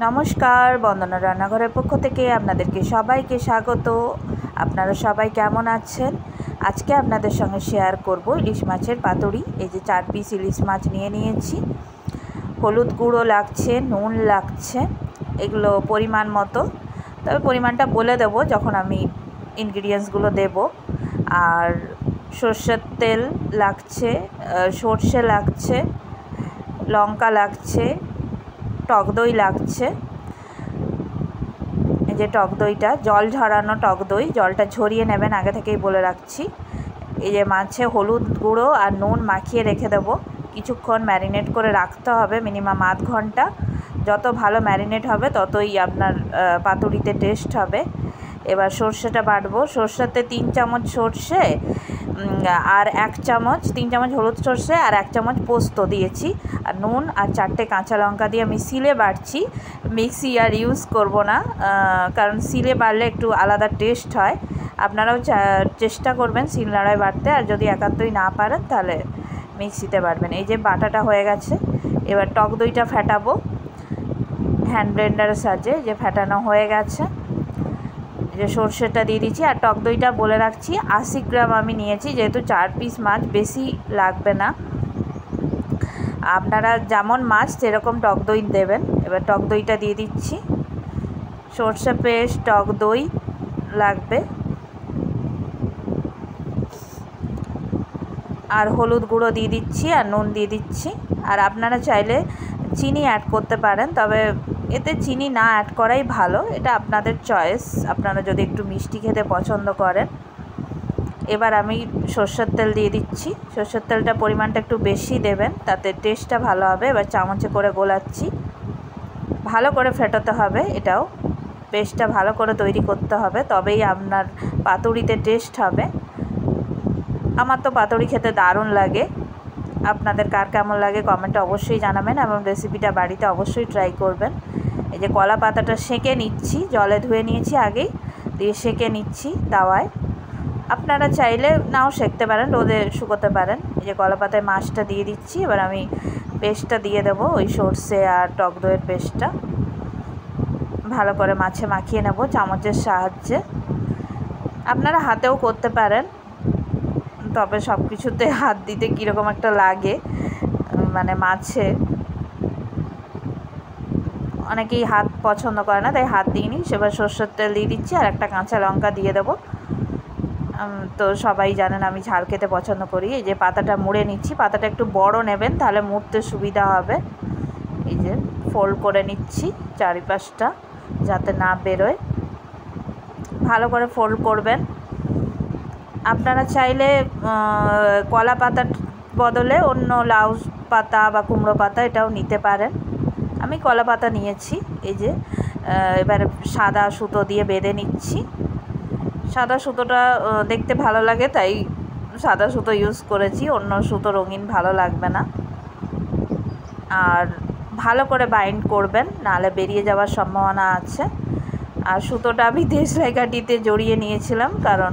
নমস্কার, বন্দনা রান্নাঘরের পক্ষ থেকে আপনাদেরকে সবাইকে স্বাগত। আপনারা সবাই কেমন আছেন? আজকে আপনাদের সঙ্গে শেয়ার করব ইলিশ মাছের পাতুরি। এই যে 4 পিস ইলিশ মাছ নিয়ে নিয়েছি। হলুদ গুঁড়ো লাগছে, নুন লাগছে, এগুলো পরিমাণ মতো। তবে পরিমাণটা বলে দেব যখন আমি ইনগ্রিডিয়েন্টসগুলো দেব। আর সর্ষের তেল লাগছে, সর্ষে লাগছে, লঙ্কা লাগছে, টক দই লাগছে। এই যে টক দইটা জল ঝরানো টক দই, জলটা ঝরিয়ে নেবেন, আগে থেকেই বলে রাখছি। এই যে মাছে হলুদ গুঁড়ো আর নুন মাখিয়ে রেখে দেবো। কিছুক্ষণ ম্যারিনেট করে রাখতে হবে, মিনিমাম আধ ঘন্টা। যত ভালো ম্যারিনেট হবে ততই আপনার পাতুরিতে টেস্ট হবে। এবার সর্ষেটা বাটবো। সর্ষেতে 3 চামচ সর্ষে আর 1 চামচ 3 চামচ হলুদ সর্ষে আর 1 চামচ পোস্ত দিয়েছি। আর নুন আর 4টে কাঁচা লঙ্কা দিয়ে আমি সিলে বাটছি। মিক্সি আর ইউজ করব না, কারণ সিলে বাটলে একটু আলাদা টেস্ট হয়। আপনারাও চেষ্টা করবেন শিলনোড়ায় বাটতে, আর যদি একান্তই না পারেন তাহলে মিক্সিতে বাটবেন। এই যে বাটাটা হয়ে গেছে। এবার টক দইটা ফেটাবো হ্যান্ড ব্লেন্ডারের সাহায্যে। যে ফেটানো হয়ে গেছে, যে সর্ষেটা দিয়ে দিচ্ছি। আর টক দইটা বলে রাখছি 80 গ্রাম আমি নিয়েছি, যেহেতু 4 পিস মাছ, বেশি লাগবে না। আপনারা যেমন মাছ সেরকম টক দই দেবেন। এবার টক দইটা দিয়ে দিচ্ছি। সর্ষে পেস্ট, টক দই লাগবে, আর হলুদ গুঁড়ো দিয়ে দিচ্ছি, আর নুন দিয়ে দিচ্ছি। আর আপনারা চাইলে চিনি অ্যাড করতে পারেন, তবে এতে চিনি না অ্যাড করাই ভালো। এটা আপনাদের চয়েস, আপনারা যদি একটু মিষ্টি খেতে পছন্দ করেন। এবার আমি সর্ষের তেল দিয়ে দিচ্ছি। সর্ষের তেলটা পরিমাণটা একটু বেশি দেবেন, তাতে টেস্টটা ভালো হবে। এবার চামচে করে গোলাচ্ছি। ভালো করে ফেটাতে হবে, এটাও পেস্টটা ভালো করে তৈরি করতে হবে, তবেই আপনার পাতুরিতে টেস্ট হবে। আমার তো পাতুরি খেতে দারুণ লাগে। আপনাদের কার কেমন লাগে কমেন্টে অবশ্যই জানাবেন, এবং রেসিপিটা বাড়িতে অবশ্যই ট্রাই করবেন। এই যে কলা পাতাটা সেঁকে নিচ্ছি, জলে ধুয়ে নিয়েছি আগেই, দিয়ে সেঁকে নিচ্ছি তাওয়ায়। আপনারা চাইলে নাও সেঁকতে পারেন, রোদে শুকোতে পারেন। এই যে কলা পাতায় মাছটা দিয়ে দিচ্ছি। এবার আমি পেস্টটা দিয়ে দেবো, ওই সর্ষে আর টক দইয়ের পেস্টটা ভালো করে মাছে মাখিয়ে নেব চামচের সাহায্যে। আপনারা হাতেও করতে পারেন, তবে সব কিছুতে হাত দিতে কীরকম একটা লাগে, মানে মাছে অনেকেই হাত পছন্দ করে না, তাই হাত দিইনি। সেবার সর্ষের তেল দিয়ে দিচ্ছি, আর একটা কাঁচা লঙ্কা দিয়ে দেবো। তো সবাই জানেন আমি ঝাল খেতে পছন্দ করি। এই যে পাতাটা মুড়ে নিচ্ছি। পাতাটা একটু বড় নেবেন, তাহলে মুড়তে সুবিধা হবে। এই যে ফোল্ড করে নিচ্ছি চারিপাশটা, যাতে না বেরোয়। ভালো করে ফোল্ড করবেন। আপনারা চাইলে কলা পাতার বদলে অন্য লাউ পাতা বা কুমড়ো পাতা এটাও নিতে পারেন। আমি কলা পাতা নিয়েছি। এই যে এবার সাদা সুতো দিয়ে বেঁধে নিচ্ছি। সাদা সুতোটা দেখতে ভালো লাগে, তাই সাদা সুতো ইউজ করেছি, অন্য সুতো রঙিন ভালো লাগবে না। আর ভালো করে বাইন্ড করবেন, নাহলে বেরিয়ে যাওয়ার সম্ভাবনা আছে। আর সুতোটা আমি দেশলাই কাঠিতে জড়িয়ে নিয়েছিলাম, কারণ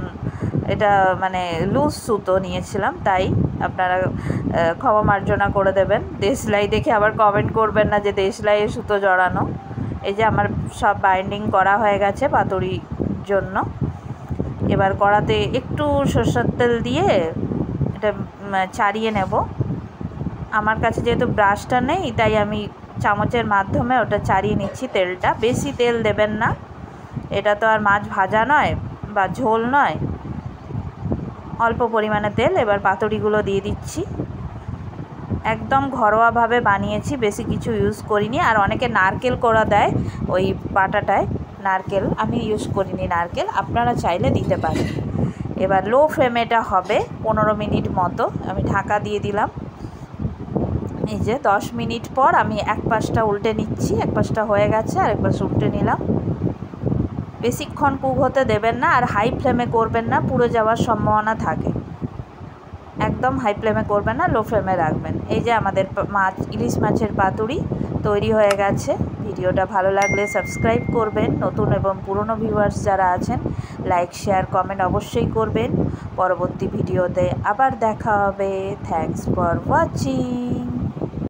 এটা মানে লুজ সুতো নিয়েছিলাম, তাই আপনারা ক্ষমা মার্জনা করে দেবেন। দেশলাই দেখে আবার কমেন্ট করবেন না যে দেশলাইয়ে সুতো জড়ানো। এই যে আমার সব বাইন্ডিং করা হয়ে গেছে পাতুরির জন্য। এবার কড়াতে একটু সরষের তেল দিয়ে এটা চাড়িয়ে নেব। আমার কাছে যেহেতু ব্রাশটা নেই, তাই আমি চামচের মাধ্যমে ওটা চাড়িয়ে নিচ্ছি তেলটা। বেশি তেল দেবেন না, এটা তো আর মাছ ভাজা নয় বা ঝোল নয়, অল্প পরিমাণে তেল। এবার পাতুরিগুলো দিয়ে দিচ্ছি। একদম ঘরোয়াভাবে বানিয়েছি, বেশি কিছু ইউজ করিনি। আর অনেকে নারকেল কোড়া দেয় ওই বাটাটায়, নারকেল আমি ইউজ করিনি নারকেল, আপনারা চাইলে দিতে পারেন। এবার লো ফ্লেমে এটা হবে 15 মিনিট মতো। আমি ঢাকা দিয়ে দিলাম। এই যে 10 মিনিট পর আমি এক পাশটা উল্টে নিচ্ছি। এক পাশটা হয়ে গেছে, আর এক পাশ উল্টে নিলাম। বেশিক্ষণ কুক হতে দেবেন না, আর হাই ফ্লেমে করবেন না, পুড়ে যাওয়ার সম্ভাবনা থাকে। একদম হাই ফ্লেমে করবেন না, লো ফ্লেমে রাখবেন। এই যে আমাদের ইলিশ মাছের পাতুরি তৈরি হয়ে গেছে। ভিডিওটা ভালো লাগলে সাবস্ক্রাইব করবেন। নতুন এবং পুরনো ভিউয়ার্স যারা আছেন লাইক, শেয়ার, কমেন্ট অবশ্যই করবেন। পরবর্তী ভিডিওতে আবার দেখা হবে। Thanks for watching.